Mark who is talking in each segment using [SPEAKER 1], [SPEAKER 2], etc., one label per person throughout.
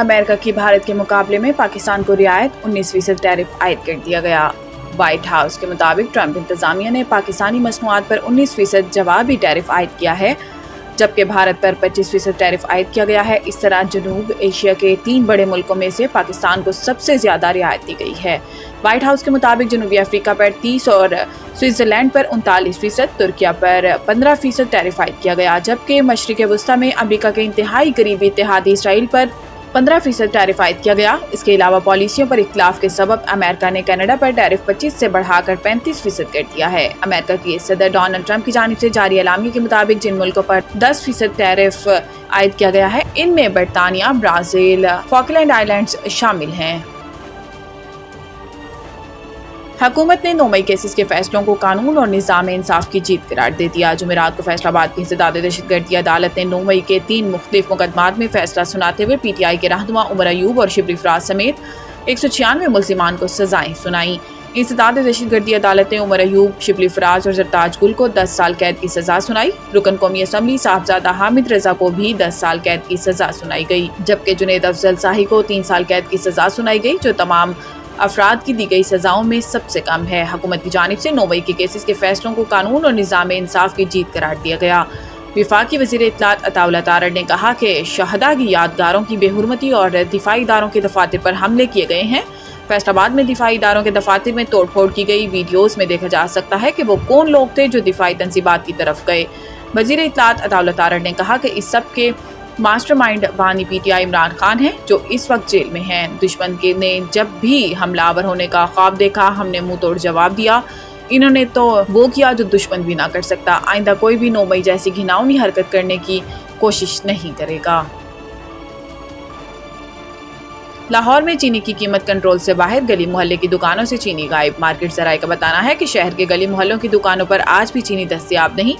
[SPEAKER 1] America की भारत के मुकाबले में पाकिस्तान को रियायत 19% टैरिफ आयद कर दिया गया। व्हाइट हाउस के मुताबिक ट्रंप इंतजामिया ने पाकिस्तानी मसनूआत पर 19% जवाबी टैरिफ आयद किया है, जबकि भारत पर 25% टैरिफ आयद किया गया है। इस तरह जनूब एशिया के 3 बड़े मुल्कों में से पाकिस्तान को सबसे ज्यादा रियायत दी गई है। व्हाइट हाउस के मुताबिक जनूबी अफ्रीका पर 30 और स्विट्जरलैंड पर 39%, तुर्किया पर 15% टैरिफ आयद किया गया, जबकि मशरिक़ वस्ता में अमेरिका के इंतहाई करीबी इत्तेहादी इसराइल पर 15% टैरिफ आयद किया गया। इसके अलावा पॉलिसियों पर इख्तिलाफ के सबब अमेरिका ने कनाडा पर टैरिफ 25 से बढ़ाकर 35% कर दिया है। अमेरिका की सदर डोनाल्ड ट्रंप की जानिब से जारी एलामिया के मुताबिक जिन मुल्कों पर 10% टैरिफ आयद किया गया है, इनमें बरतानिया, ब्राजील, फॉकलैंड आइलैंड्स शामिल हैं। हुकूमत ने 9 मई केसेस के फैसलों को कानून और निज़ाम इंसाफ की जीत करार दे दिया। जुमेरात को फैसलाबाद की इंसदाद दहशतगर्दी अदालत ने 9 मई के 3 मुख्तलिफ मुकदमात में फैसला सुनाते हुए PTI के रहनुमा उमर अयूब और शिबली फराज समेत 196 मुल्जिमान को सजाएं सुनाई। इंसदाद दहशतगर्दी अदालत ने उमर अयूब, शिबली फराज और जरताज गुल को 10 साल कैद की सजा सुनाई। रुकन कौमी असम्बली साहबजादा हामिद रजा को भी 10 साल कैद की सजा सुनाई गई, जबकि जुनेद अफजल शाही को 3 साल कैद की सजा सुनाई गई, जो तमाम अफराद की दी गई सजाओं में सबसे कम है। हुकूमत की जानिब से 9 मई के केसेस के फैसलों को कानून और निज़ाम इंसाफ की जीत करार दिया गया। विफाकी वज़ीर इत्तलात अताउल्लाह तारड़ ने कहा कि शहदा की यादगारों की बेहुरमती और दिफाई इदारों के दफातर पर हमले किए गए हैं। फैसलाबाद में दिफाई इदारों के दफातर में तोड़फोड़ की गई वीडियोज़ में देखा जा सकता है कि वो कौन लोग थे जो दिफाई तंजीबात की तरफ गए। वज़ीर इत्तलात अताउल्लाह तारड़ ने कहा कि इस सब के मास्टरमाइंड बानी PTI इमरान खान है, जो इस वक्त जेल में हैं। दुश्मन के ने जब भी हमलावर होने का ख्वाब देखा, हमने मुंह तोड़ जवाब दिया। इन्होंने तो वो किया जो दुश्मन भी ना कर सकता। आइंदा कोई भी 9 मई जैसी घिनौनी हरकत करने की कोशिश नहीं करेगा। लाहौर में चीनी की कीमत कंट्रोल से बाहर, गली मोहल्ले की दुकानों से चीनी गायब। मार्केट जराये का बताना है कि शहर के गली मोहल्लों की दुकानों पर आज भी चीनी दस्तयाब नहीं।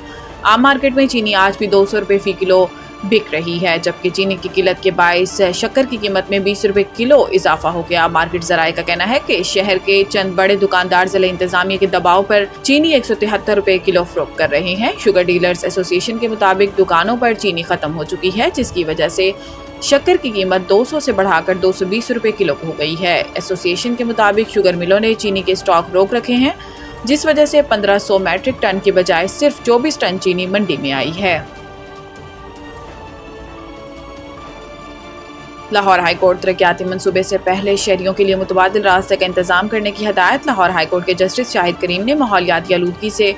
[SPEAKER 1] आम मार्केट में चीनी आज भी 200 रुपये फी किलो बिक रही है, जबकि चीनी की किल्लत के बायस शक्कर की कीमत में 20 रुपये किलो इजाफा हो गया। मार्केट जराये का कहना है कि शहर के चंद बड़े दुकानदार जिला इंतजामिया के दबाव पर चीनी 173 रुपये किलो फरोख्त कर रहे हैं। शुगर डीलर्स एसोसिएशन के मुताबिक दुकानों पर चीनी खत्म हो चुकी है, जिसकी वजह से शक्कर की कीमत 200 से बढ़ाकर 220 रुपये किलो हो गई है। एसोसिएशन के मुताबिक शुगर मिलों ने चीनी के स्टॉक रोक रखे हैं, जिस वजह से 1500 मैट्रिक टन की बजाय सिर्फ 24 टन चीनी मंडी में आई है। लाहौर हाईकोर्ट तरक्याती मंसूबे से पहले शहरियों के लिए मुतबादिल रास्ते का इंतजाम करने की हदायत। लाहौर हाईकोर्ट के जस्टिस शाहिद करीम ने माहौलियाती आलूदगी से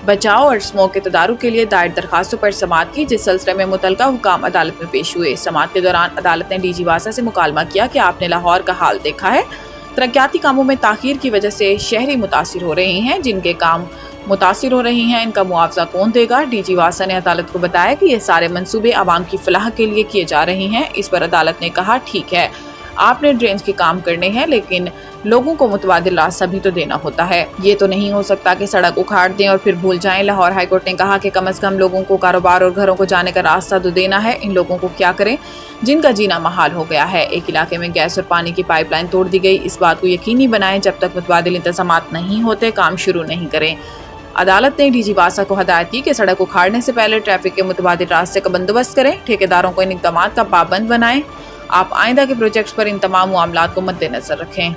[SPEAKER 1] बचाव और स्मोक के तदारुक के लिए दायर दरखास्तों पर समाअत की, जिस सिलसिले में मुतलका हुकाम अदालत में पेश हुए। समाअत के दौरान अदालत ने DG वासा से मुकालमा किया कि आपने लाहौर का हाल देखा है। तरक्याती कामों में ताखीर की वजह से शहरी मुतासिर हो रहे हैं। जिनके काम मुतासिर हो रही हैं, इनका मुआवजा कौन देगा? DG वासा ने अदालत को बताया कि ये सारे मंसूबे आवाम की फलाह के लिए किए जा रहे हैं। इस पर अदालत ने कहा, ठीक है, आपने ड्रेन्स के काम करने हैं, लेकिन लोगों को मुतबादिल रास्ता भी तो देना होता है। ये तो नहीं हो सकता कि सड़क उखाड़ दें और फिर भूल जाएं। लाहौर हाईकोर्ट ने कहा कि कम से कम लोगों को कारोबार और घरों को जाने का रास्ता तो देना है। इन लोगों को क्या करें जिनका जीना महाल हो गया है। एक इलाके में गैस और पानी की पाइपलाइन तोड़ दी गई। इस बात को यकीनी बनाएं, जब तक मुतबादिल इंतजामात नहीं होते काम शुरू नहीं करें। अदालत ने DG वासा को हदायत की कि सड़क उखाड़ने से पहले ट्रैफिक के मुतबादिल रास्ते का बंदोबस्त करें। ठेकेदारों को इन इक़दामात का पाबंद बनाएं। आप आइंदा के प्रोजेक्ट्स पर इन तमाम मामलात को मद्देनजर रखें।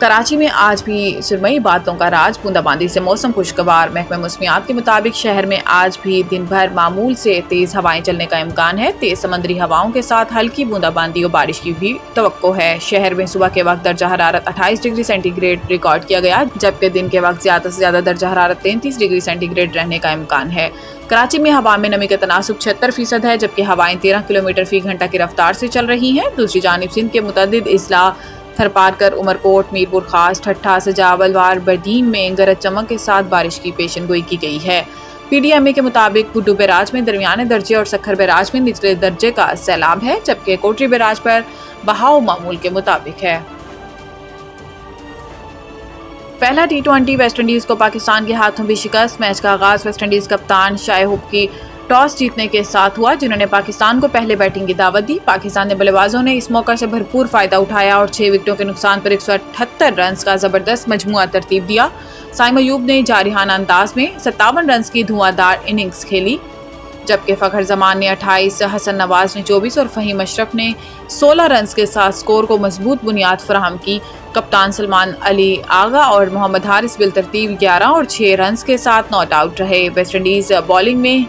[SPEAKER 1] कराची में आज भी सुरमई बादलों का राज, बूंदाबांदी से मौसम खुशगवार। महकमा मौसमियात के मुताबिक शहर में आज भी दिन भर मामूल से तेज हवाएं चलने का इम्कान है। तेज समंदरी हवाओं के साथ हल्की बूंदाबांदी और बारिश की भी तवक्को है। शहर में सुबह के वक्त दर्जा हरारत 28 डिग्री सेंटीग्रेड रिकॉर्ड किया गया, जबकि दिन के वक्त ज्यादा से ज्यादा दर्जा हरारत 33 डिग्री सेंटीग्रेड रहने का इम्कान है। कराची में हवा में नमी का तनासुब 76% है, जबकि हवाएं 13 किलोमीटर फी घंटा की रफ्तार से चल रही हैं। दूसरी जानिब सिंध के मुतअद्दिद इजला, थरपारकर, उमरकोट, मीरपुर खास, ठट्ठा, सजावल वार, बरदीन में गरज चमक के साथ बारिश की पेशनगोई की गई है। PDMA के मुताबिक गुड्डू बैराज में दरमियाने दर्जे और सखर बैराज में निचले दर्जे का सैलाब है, जबकि कोटरी बैराज पर बहाव मामूल के मुताबिक है। पहला T20 वेस्टइंडीज को पाकिस्तान के हाथों भी शिकस्त। मैच का आगाज वेस्टइंडीज कप्तान शाइब की टॉस जीतने के साथ हुआ, जिन्होंने पाकिस्तान को पहले बैटिंग की दावत दी। पाकिस्तान ने बल्लेबाजों ने इस मौके से भरपूर फायदा उठाया और 6 विकेटों के नुकसान पर 178 रन का जबरदस्त मजमुआ तरतीब दिया। साइम अयूब ने जारिहाना अंदाज में 57 रन की धुआंधार इनिंग्स खेली। जबकि फ़खर जमान ने 28, हसन नवाज ने 24 और फ़हीम अशरफ ने 16 रन्स के साथ स्कोर को मजबूत बुनियाद फराहम की। कप्तान सलमान अली आगा और मोहम्मद हारिस बिलतरतीब 11 और 6 रन्स के साथ नॉट आउट रहे। वेस्ट इंडीज़ बॉलिंग में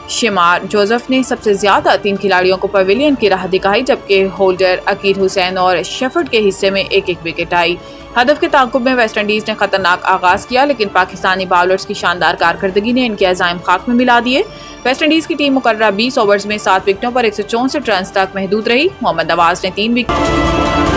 [SPEAKER 1] शिमार जोसेफ ने सबसे ज़्यादा 3 खिलाड़ियों को पवेलियन की राह दिखाई, जबकि होल्डर अकीर हुसैन और शेफर्ड के हिस्से में एक एक विकेट आई। हदफ के ताक़ुब में वेस्ट इंडीज़ ने खतरनाक आगाज़ किया, लेकिन पाकिस्तानी बाउलर्स की शानदार कारकर्दगी ने इनके अज़ाइम खाक में मिला दिए। वेस्ट इंडीज़ की टीम मुकर्ररा 20 ओवर्स में 7 विकेटों पर 164 रन तक महदूद रही। मोहम्मद नवाज ने 3 विकेट